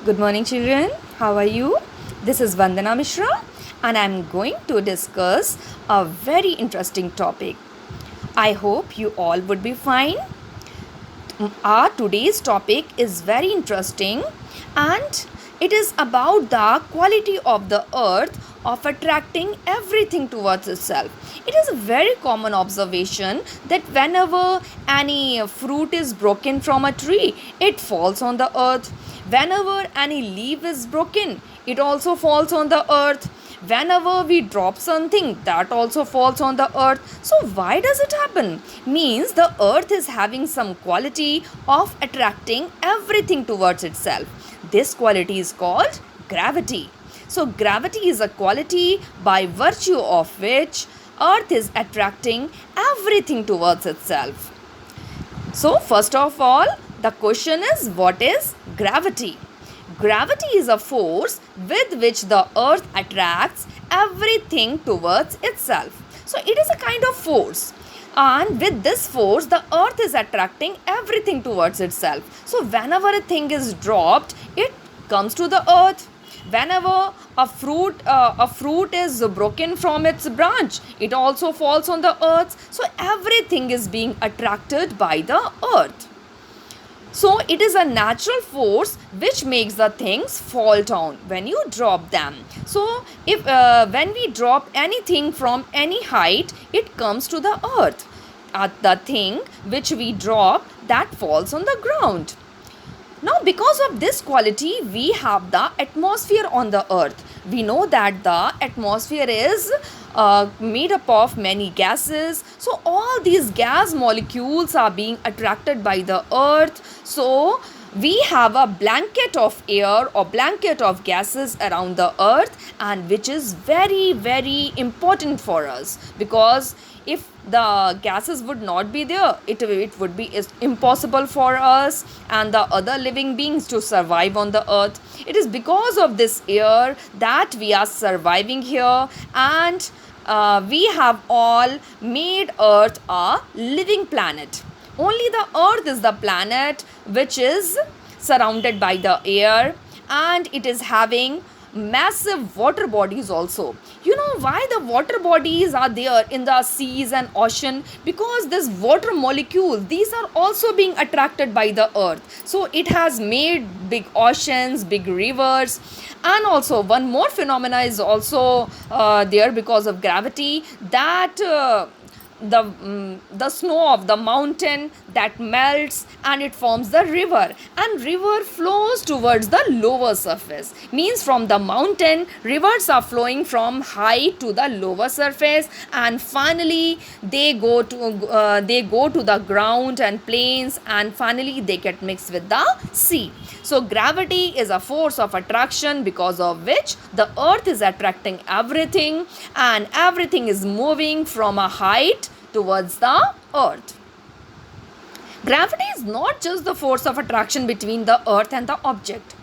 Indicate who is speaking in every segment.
Speaker 1: Good morning, children. How are you? This is Vandana Mishra, and I'm going to discuss a very interesting topic. I hope you all would be fine. Our today's topic is very interesting, and it is about the quality of the earth of attracting everything towards itself. It is a very common observation that whenever any fruit is broken from a tree, it falls on the earth. Whenever any leaf is broken, it also falls on the earth. Whenever we drop something, that also falls on the earth. So why does it happen? Means the earth is having some quality of attracting everything towards itself. This quality is called gravity. So gravity is a quality by virtue of which earth is attracting everything towards itself. So first of all, the question is, what is gravity? Gravity is a force with which the earth attracts everything towards itself. So it is a kind of force. And with this force, the earth is attracting everything towards itself. So whenever a thing is dropped, it comes to the earth. Whenever a fruit is broken from its branch, it also falls on the earth. So everything is being attracted by the earth. So it is a natural force which makes the things fall down when you drop them. So if when we drop anything from any height, it comes to the earth. The thing which we drop, that falls on the ground. Now, because of this quality, we have the atmosphere on the earth. We know that the atmosphere is made up of many gases. So, all these gas molecules are being attracted by the earth. So, we have a blanket of air or blanket of gases around the earth, and which is very, very important for us, because if the gases would not be there, it would be impossible for us and the other living beings to survive on the earth. It is because of this air that we are surviving here, and we have all made earth a living planet. Only the earth is the planet which is surrounded by the air, and it is having massive water bodies also. You know why the water bodies are there in the seas and ocean? Because this water molecules, these are also being attracted by the earth. So it has made big oceans, big rivers. And also one more phenomena is also there because of gravity, that the snow of the mountain that melts and it forms the river, and river flows towards the lower surface. Means from the mountain, rivers are flowing from high to the lower surface, and finally they go to the ground and plains, and finally they get mixed with the sea. So gravity is a force of attraction because of which the earth is attracting everything, and everything is moving from a height towards the earth. Gravity is not just the force of attraction between the earth and the object.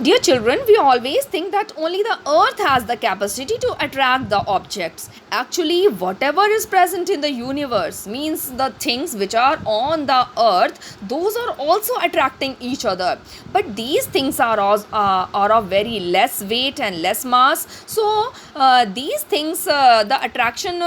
Speaker 1: Dear children, we always think that only the earth has the capacity to attract the objects. Actually, whatever is present in the universe, means the things which are on the earth, those are also attracting each other. But these things are of very less weight and less mass. So these things, the attraction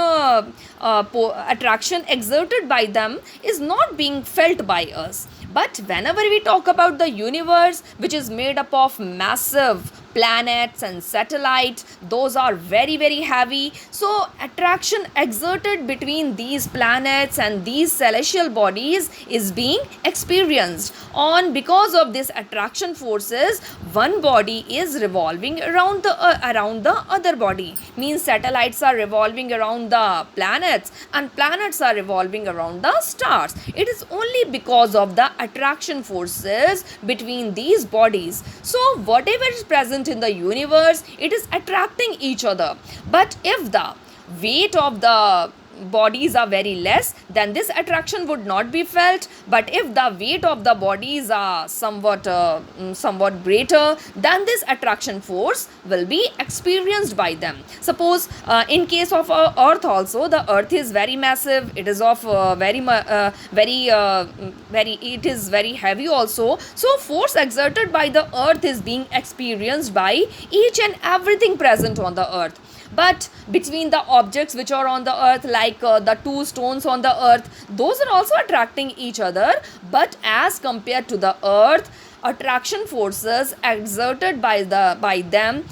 Speaker 1: exerted by them is not being felt by us. But whenever we talk about the universe, which is made up of massive planets and satellites, those are very, very heavy. So attraction exerted between these planets and these celestial bodies is being experienced. On because of this attraction forces, one body is revolving around the other body. Means satellites are revolving around the planets, and planets are revolving around the stars. It is only because of the attraction forces between these bodies. So whatever is present in the universe, it is attracting each other. But if the weight of the bodies are very less, then this attraction would not be felt. But if the weight of the bodies are somewhat greater, then this attraction force will be experienced by them. Suppose in case of earth also, the earth is very massive, it is of very, it is very heavy also. So force exerted by the earth is being experienced by each and everything present on the earth. But between the objects which are on the earth, like the two stones on the earth, those are also attracting each other. But as compared to the earth, attraction forces exerted by them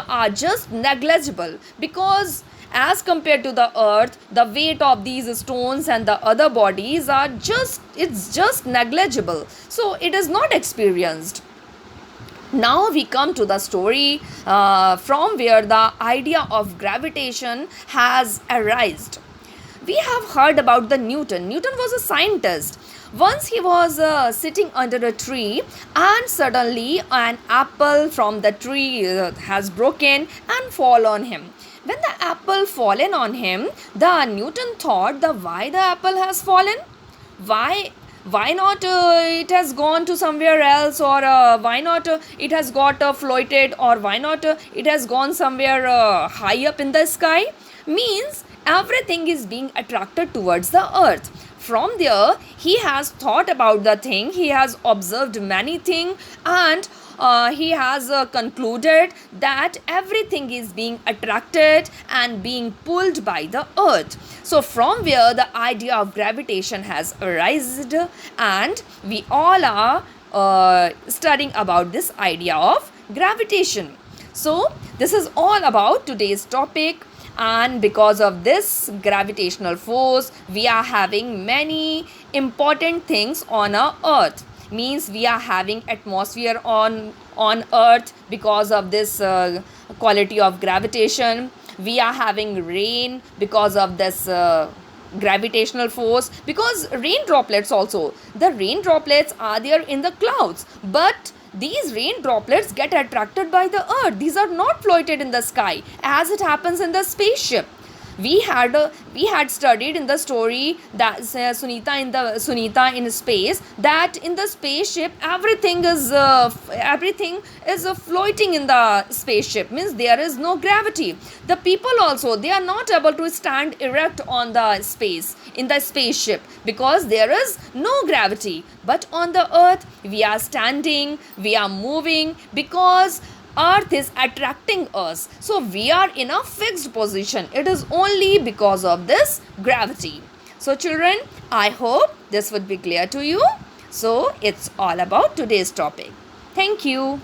Speaker 1: are just negligible, because as compared to the earth, the weight of these stones and the other bodies are just negligible, so it is not experienced. Now we come to the story from where the idea of gravitation has arisen. We have heard about the Newton. Newton was a scientist. Once he was sitting under a tree, and suddenly an apple from the tree has broken and fall on him. When the apple fallen on him, the Newton thought the why the apple has fallen. Why not it has gone to somewhere else, or why not it has got floated, or why not it has gone somewhere high up in the sky. Means everything is being attracted towards the earth. From there he has thought about the thing, he has observed many things, and he has concluded that everything is being attracted and being pulled by the earth. So from where the idea of gravitation has arisen, and we all are studying about this idea of gravitation. So this is all about today's topic. And because of this gravitational force, we are having many important things on our earth. Means we are having atmosphere on earth because of this quality of gravitation. We are having rain because of this gravitational force, because rain droplets also, the rain droplets are there in the clouds, but these rain droplets get attracted by the earth. These are not floated in the sky as it happens in the spaceship. We had studied in the story that Sunita in space, that in the spaceship everything is floating in the spaceship, means there is no gravity. The people also, they are not able to stand erect on the space in the spaceship because there is no gravity. But on the earth we are standing, we are moving, because earth is attracting us, so we are in a fixed position. It is only because of this gravity. So children, I hope this would be clear to you. So it's all about today's topic. Thank you.